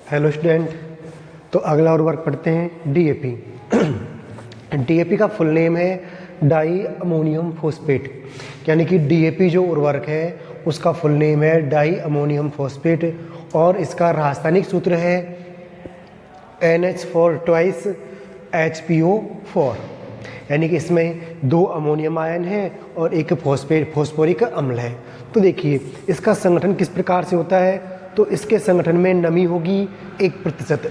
Hello student. तो अगला और वर्क पढ़ते हैं डीएपी। डीएपी का फुल नेम है डाई अमोनियम फॉस्फेट, यानी कि डीएपी जो उर्वरक है उसका फुल नेम है डाई अमोनियम फॉस्फेट और इसका रासायनिक सूत्र है NH4 ट्वाइस HPO4, यानी कि इसमें 2 अमोनियम आयन है और एक फॉस्फोरिक अम्ल है। तो देखिए इसका संगठन किस प्रकार से होता है। तो इसके संगठन में नमी होगी 1%।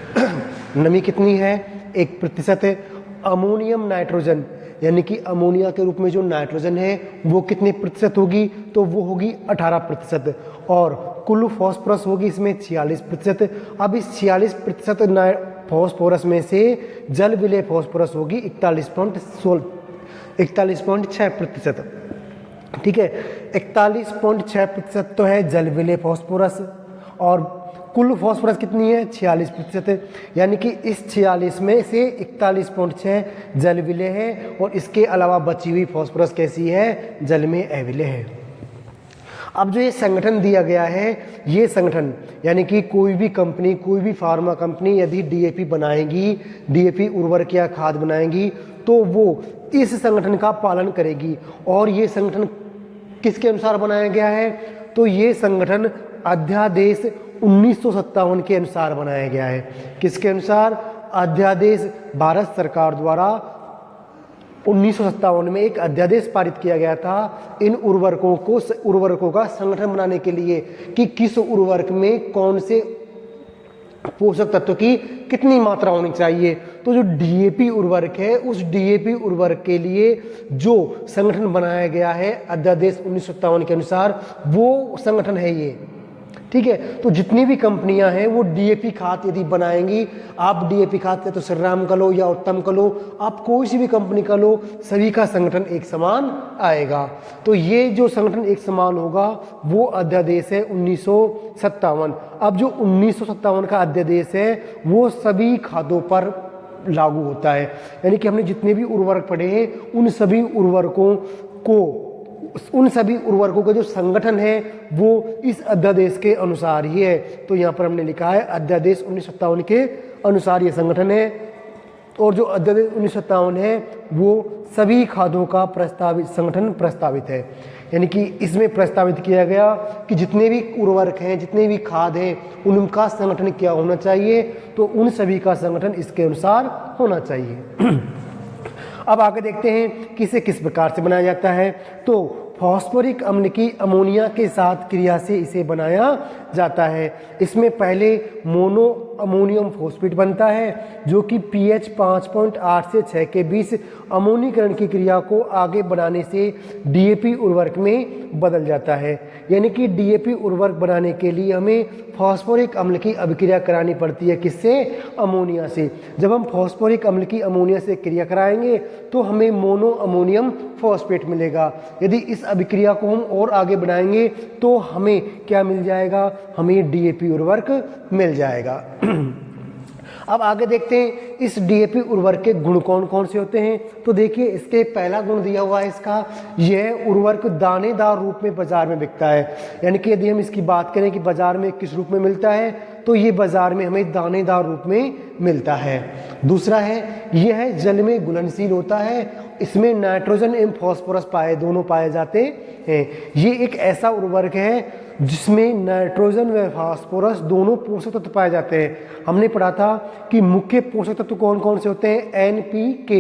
नमी कितनी है? 1%। अमोनियम नाइट्रोजन, यानी कि अमोनिया के रूप में जो नाइट्रोजन है वो कितने प्रतिशत होगी? तो वो होगी 18%। और कुल फॉस्फोरस होगी इसमें 46%। अब इस 46% फॉस्फोरस में से जल विलेय फॉस्फोरस होगी 41.6%। ठीक है, 41.6% तो है जल विलेय फॉस्फोरस और कुल फॉस्फोरस कितनी है? 46%। यानी कि इस 46 में से 41.6 जल विलेय है और इसके अलावा बची हुई फॉस्फोरस कैसी है? जल में अविलेय है। अब जो ये संगठन दिया गया है, ये संगठन यानी कि कोई भी कंपनी, कोई भी फार्मा कंपनी यदि डीएपी बनाएगी, डीएपी उर्वरक या खाद बनाएगी, तो वो इस संगठन का पालन करेगी। और ये संगठन किसके अनुसार बनाया गया है? तो ये संगठन अध्यादेश 1957 के अनुसार बनाया गया है। किसके अनुसार? अध्यादेश भारत सरकार द्वारा 1957 में एक अध्यादेश पारित किया गया था इन उर्वरकों का संगठन बनाने के लिए कि किस उर्वरक में कौन से पोषक तत्व की कितनी मात्रा होनी चाहिए। तो जो डीएपी उर्वरक है, उस डीएपी उर्वरक के लिए जो संगठन बनाया गया है अध्यादेश 1957 के अनुसार, वो संगठन है ये। ठीक है, तो जितनी भी कंपनियां हैं वो डीएपी खाद यदि बनाएंगी, आप डीएपी खाद का तो श्रीराम का लो या उत्तम का लो, आप कोई सी भी कंपनी का लो, सभी का संगठन एक समान आएगा। तो ये जो संगठन एक समान होगा वो अध्यादेश है 1957। अब जो 1957 का अध्यादेश है वो सभी खादों पर लागू होता है, यानी कि हमने जितने भी उर्वरक पढ़े हैं उन सभी उर्वरकों का जो संगठन है वो इस अध्यादेश के अनुसार ही है। तो यहाँ पर हमने लिखा है अध्यादेश 1957 के अनुसार ये संगठन है। और जो अध्यादेश 1957 है वो सभी खादों का संगठन प्रस्तावित है, यानी कि इसमें प्रस्तावित किया गया कि जितने भी उर्वरक हैं, जितने भी खाद हैं, उनका संगठन क्या होना चाहिए। तो उन सभी का संगठन इसके अनुसार होना चाहिए। अब आगे देखते हैं कि इसे किस प्रकार से बनाया जाता है। तो फॉस्फोरिक अम्ल की अमोनिया के साथ क्रिया से इसे बनाया जाता है। इसमें पहले मोनो अमोनियम फॉस्फेट बनता है जो कि pH 5.8 से 6 के बीच अमोनीकरण की क्रिया को आगे बढ़ाने से डीएपी उर्वरक में बदल जाता है। यानी कि डीएपी उर्वरक बनाने के लिए हमें फॉस्फोरिक अम्ल की अभिक्रिया करानी पड़ती है। किससे? अमोनिया से। जब हम फॉस्फोरिक अम्ल की अमोनिया से क्रिया कराएंगे तो हमें मोनो अमोनियम फॉस्फेट मिलेगा। यदि इस अभिक्रिया को हम और आगे बढ़ाएंगे तो हमें क्या मिल जाएगा? हमें डीएपी उर्वरक मिल जाएगा। अब आगे देखते हैं इस डीएपी उर्वरक के गुण कौन कौन से होते हैं। तो देखिए इसके पहला गुण दिया हुआ है इसका, यह उर्वरक दानेदार रूप में बाजार में बिकता है। यानी कि यदि हम इसकी बात करें कि बाजार में किस रूप में मिलता है, तो ये बाजार में हमें दानेदार रूप में मिलता है। दूसरा है यह जल में घुलनशील होता है। इसमें नाइट्रोजन एवं फॉस्फोरस दोनों पाए जाते हैं। ये एक ऐसा उर्वरक है जिसमें नाइट्रोजन व फास्फोरस दोनों पोषक तत्व पाए जाते हैं। हमने पढ़ा था कि मुख्य पोषक तत्व कौन कौन से होते हैं? NPK,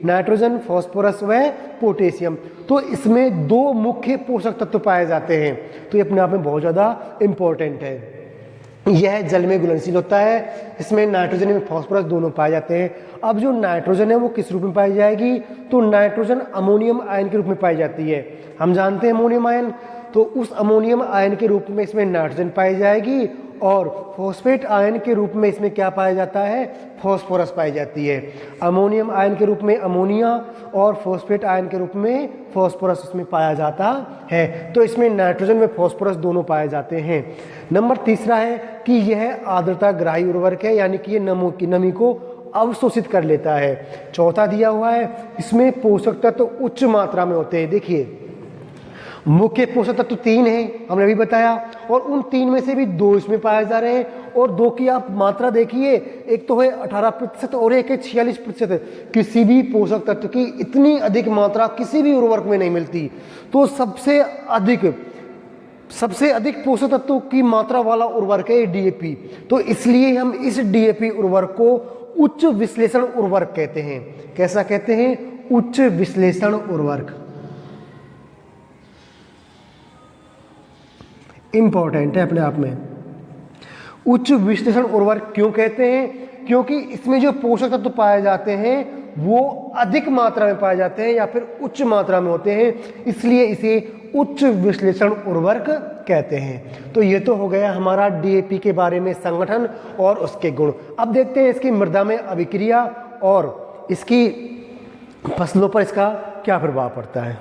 नाइट्रोजन, फास्फोरस व पोटेशियम। तो इसमें 2 मुख्य पोषक तत्व पाए जाते हैं। तो ये अपने आप में बहुत ज़्यादा इम्पोर्टेंट है। यह जल में घुलनशील होता है। इसमें नाइट्रोजन एवं फास्फोरस दोनों पाए जाते हैं। अब जो नाइट्रोजन है वो किस रूप में पाई जाएगी? तो नाइट्रोजन अमोनियम आयन के रूप में पाई जाती है। हम जानते हैं अमोनियम आयन, तो उस अमोनियम आयन के रूप में इसमें नाइट्रोजन पाई जाएगी और फॉस्फेट आयन के रूप में इसमें क्या पाया जाता है? फॉस्फोरस पाई जाती है। अमोनियम आयन के रूप में अमोनिया और फॉस्फेट आयन के रूप में फॉस्फोरस इसमें पाया जाता है। तो इसमें नाइट्रोजन व फॉस्फोरस दोनों पाए जाते हैं। नंबर तीसरा है कि यह आर्द्रता ग्राही उर्वरक है, यानी कि ये नमी को अवशोषित कर लेता है। चौथा दिया हुआ है इसमें पोषक तत्व उच्च मात्रा में होते हैं। देखिए मुख्य पोषक तत्व 3 हैं, हमने अभी बताया, और उन 3 में से भी 2 इसमें पाए जा रहे हैं और दो की आप मात्रा देखिए, एक तो है 18% और एक है 46%। किसी भी पोषक तत्व की इतनी अधिक मात्रा किसी भी उर्वरक में नहीं मिलती। तो सबसे अधिक पोषक तत्वों की मात्रा वाला उर्वरक है डीएपी। तो इसलिए हम इस डीएपी उर्वरक को उच्च विश्लेषण उर्वरक कहते हैं। कैसा कहते हैं? उच्च विश्लेषण उर्वरक। इंपॉर्टेंट है अपने आप में। उच्च विश्लेषण उर्वरक क्यों कहते हैं? क्योंकि इसमें जो पोषक तत्व पाए जाते हैं वो अधिक मात्रा में पाए जाते हैं या फिर उच्च मात्रा में होते हैं, इसलिए इसे उच्च विश्लेषण उर्वरक कहते हैं। तो ये तो हो गया हमारा डीएपी के बारे में संगठन और उसके गुण। अब देखते हैं इसकी मृदा में अभिक्रिया और इसकी फसलों पर इसका क्या प्रभाव पड़ता है।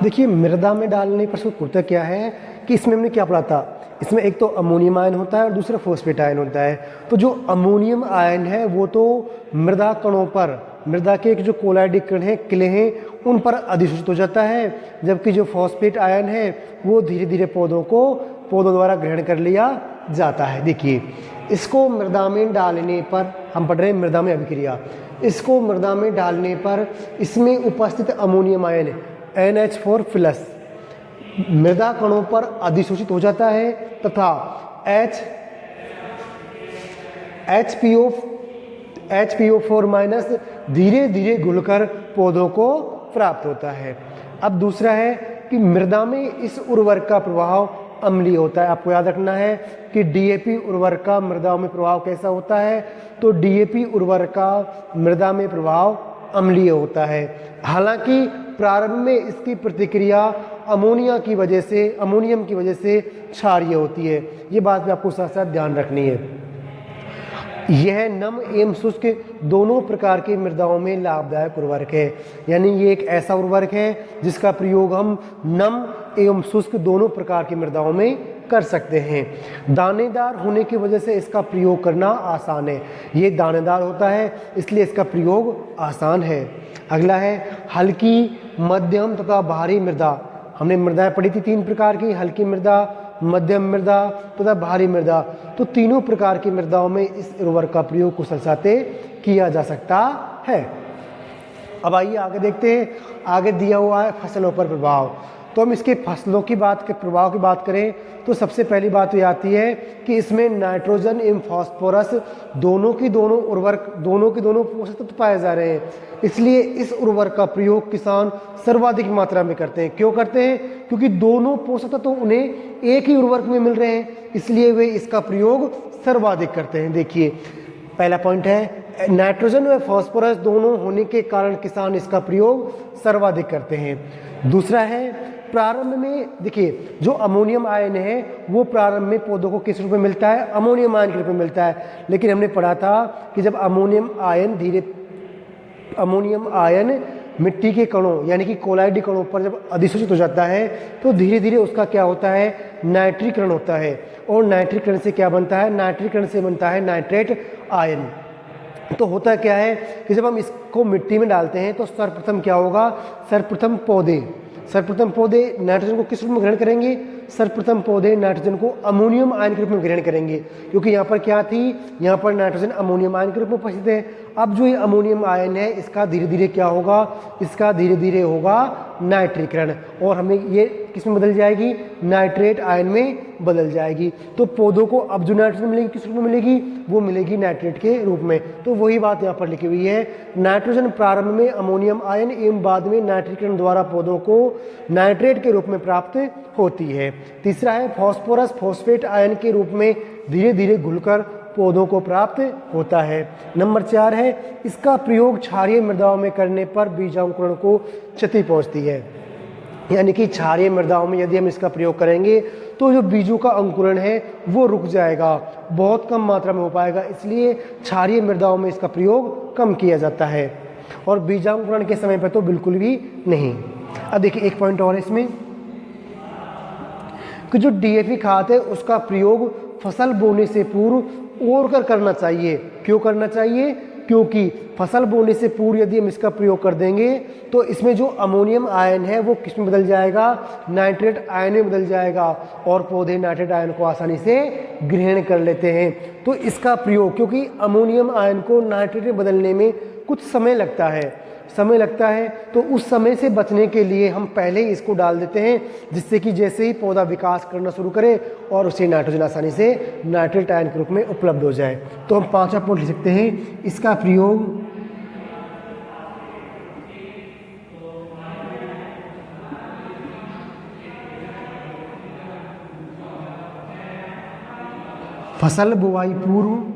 देखिए, मृदा में डालने पर होता क्या है कि इसमें हमने क्या पढ़ा था, इसमें एक तो अमोनियम आयन होता है और दूसरा फॉस्फेट आयन होता है। तो जो अमोनियम आयन है वो तो मृदा कणों पर, मृदा के जो कोलाइडिक कण हैं, किले हैं, उन पर अधिसूचित हो जाता है, जबकि जो फॉस्फेट आयन है वो धीरे धीरे पौधों द्वारा ग्रहण कर लिया जाता है। देखिए, इसको मृदा में डालने पर, हम पढ़ रहे हैं मृदा में अभिक्रिया, इसको मृदा में डालने पर इसमें उपस्थित अमोनियम आयन NH4+ मृदा कणों पर अधिसूचित हो जाता है तथा HPO4- धीरे धीरे घुलकर पौधों को प्राप्त होता है। अब दूसरा है कि मृदा में इस उर्वरक का प्रभाव अम्लीय होता है। आपको याद रखना है कि डीएपी उर्वरक का मृदा में प्रभाव कैसा होता है, तो डीएपी उर्वरक का मृदा में प्रभाव अम्लीय होता है। हालांकि प्रारंभ में इसकी प्रतिक्रिया अमोनियम की वजह से क्षारीय होती है। ये बात भी आपको साथ साथ ध्यान रखनी है। यह नम एवं शुष्क दोनों प्रकार की मृदाओं में लाभदायक उर्वरक है। यानी ये एक ऐसा उर्वरक है जिसका प्रयोग हम नम एवं शुष्क दोनों प्रकार की मृदाओं में कर सकते हैं। दानेदार होने की वजह से इसका प्रयोग करना आसान है। ये दानेदार होता है इसलिए इसका प्रयोग आसान है। अगला है हल्की, मध्यम तथा भारी मृदा। हमने मृदाएं पढ़ी थी 3 प्रकार की, हल्की मृदा, मध्यम मृदा तथा भारी मृदा। तो तीनों प्रकार की मृदाओं में इस उर्वरक का प्रयोग कुशल साथे किया जा सकता है। अब आइए आगे देखते हैं। आगे दिया हुआ है फसलों पर प्रभाव। तो हम इसके फसलों की प्रभाव की बात करें तो सबसे पहली बात तो ये आती है कि इसमें नाइट्रोजन एवं फास्फोरस दोनों के दोनों पोषक तत्व पाए जा रहे हैं। इसलिए इस उर्वरक का प्रयोग किसान सर्वाधिक मात्रा में करते हैं। क्यों करते हैं? क्योंकि दोनों पोषक तत्व उन्हें एक ही उर्वरक में मिल रहे हैं, इसलिए वे इसका प्रयोग सर्वाधिक करते हैं। देखिए, पहला पॉइंट है नाइट्रोजन व फास्फोरस दोनों होने के कारण किसान इसका प्रयोग सर्वाधिक करते हैं। दूसरा है प्रारंभ में, देखिए जो अमोनियम आयन है वो प्रारंभ में पौधों को किस रूप में मिलता है? अमोनियम आयन के रूप में मिलता है। लेकिन हमने पढ़ा था कि जब अमोनियम आयन मिट्टी के कणों यानी कि कोलाइडी कणों पर जब अधिसूचित हो जाता है तो धीरे धीरे उसका क्या होता है? नाइट्रीकरण होता है। और नाइट्रीकरण से क्या बनता है? नाइट्रीकरण से बनता है नाइट्रेट आयन। तो होता क्या है कि जब हम इसको मिट्टी में डालते हैं तो सर्वप्रथम क्या होगा? सर्वप्रथम पौधे नाइट्रोजन को किस रूप में ग्रहण करेंगे? सर्वप्रथम पौधे नाइट्रोजन को अमोनियम आयन के रूप में ग्रहण करेंगे, क्योंकि यहाँ पर क्या थी? यहाँ पर नाइट्रोजन अमोनियम आयन के रूप में उपस्थित है। अब जो ये अमोनियम आयन है इसका धीरे धीरे क्या होगा? इसका धीरे धीरे होगा नाइट्रीकरण और हमें ये किस में बदल जाएगी? नाइट्रेट आयन में बदल जाएगी। तो पौधों को अब जो नाइट्रोजन मिलेगी किस रूप में मिलेगी? वो मिलेगी नाइट्रेट के रूप में। तो वही बात यहाँ पर लिखी हुई है। नाइट्रोजन प्रारंभ में अमोनियम आयन एवं बाद में नाइट्रीकरण द्वारा पौधों को नाइट्रेट के रूप में प्राप्त होती है। तीसरा है फॉस्फोरस फॉस्फेट आयन के रूप में धीरे धीरे घुलकर पौधों को प्राप्त होता है। नंबर 4 है इसका प्रयोग क्षारीय मृदाओं में करने पर बीजांकुरण को क्षति पहुंचती है। यानी कि क्षारीय मृदाओं में यदि हम इसका प्रयोग करेंगे तो जो बीजों का अंकुरण है वो रुक जाएगा, बहुत कम मात्रा में हो पाएगा। इसलिए क्षारीय मृदाओं में इसका प्रयोग कम किया जाता है और बीजांकुरण के समय पर तो बिल्कुल भी नहीं। अब देखिए एक पॉइंट और इसमें कि जो डीएपी खाद है उसका प्रयोग फसल बोने से पूर्व ओर कर करना चाहिए। क्यों करना चाहिए? क्योंकि फसल बोने से पूर्व यदि हम इसका प्रयोग कर देंगे तो इसमें जो अमोनियम आयन है वो किस में बदल जाएगा, नाइट्रेट आयन में बदल जाएगा, और पौधे नाइट्रेट आयन को आसानी से ग्रहण कर लेते हैं। तो इसका प्रयोग, क्योंकि अमोनियम आयन को नाइट्रेट में बदलने में कुछ समय लगता है, तो उस समय से बचने के लिए हम पहले ही इसको डाल देते हैं, जिससे कि जैसे ही पौधा विकास करना शुरू करे और उसे नाइट्रोजन आसानी से नाइट्रेट आयन के रूप में उपलब्ध हो जाए। तो हम 5वां पॉइंट लिख सकते हैं, इसका प्रयोग फसल बुवाई पूर्व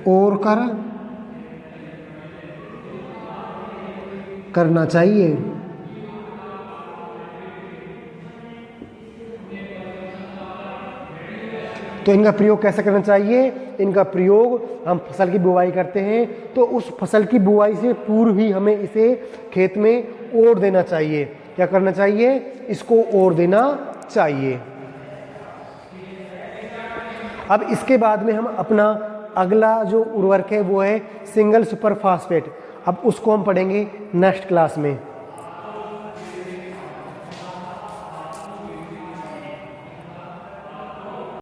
और करना चाहिए। तो इनका प्रयोग कैसे करना चाहिए? इनका प्रयोग हम फसल की बुवाई करते हैं तो उस फसल की बुवाई से पूर्व ही हमें इसे खेत में ओर देना चाहिए। क्या करना चाहिए? इसको ओर देना चाहिए। अब इसके बाद में हम अपना अगला जो उर्वरक है वो है सिंगल सुपर फास्फेट। अब उसको हम पढ़ेंगे नेक्स्ट क्लास में।